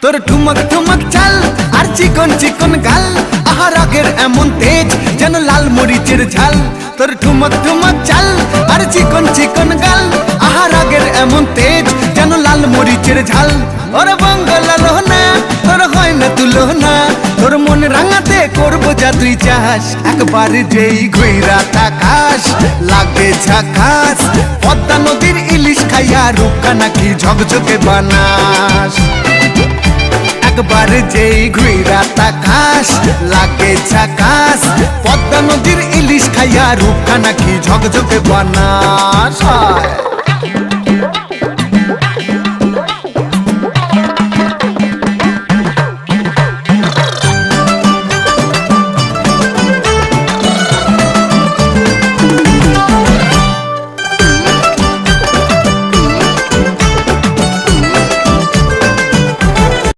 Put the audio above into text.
তোর ঠুমক ঠুমক চাল আর চিকন চিকন গাল, আহা রাগের এমন তেজ যেন লাল মরিচের ঝাল। তোর ঠুমক ঠুমক চাল আর চিকন চিকন গাল, আহা রাগের এমন তেজ যেন লাল মরিচের ঝাল। ওরে বঙ্গলাল না তোর হয় না তুলনা, তোর মন রাঙাতে করবো যা তুই চাস। একবার যেই ঘুইরা তাকাস লাগে ঝাকাস, পদ্মা নদীর ইলিশ খাইয়া রূপকা নাকি ঝকঝকে বানাস। একবার যেই ঘুইরা তাকাস লাগে ঝাকাস, পদ্মা নদীর ইলিশ খাইয়া রূপকা নাকি ঝকঝকে বানাস।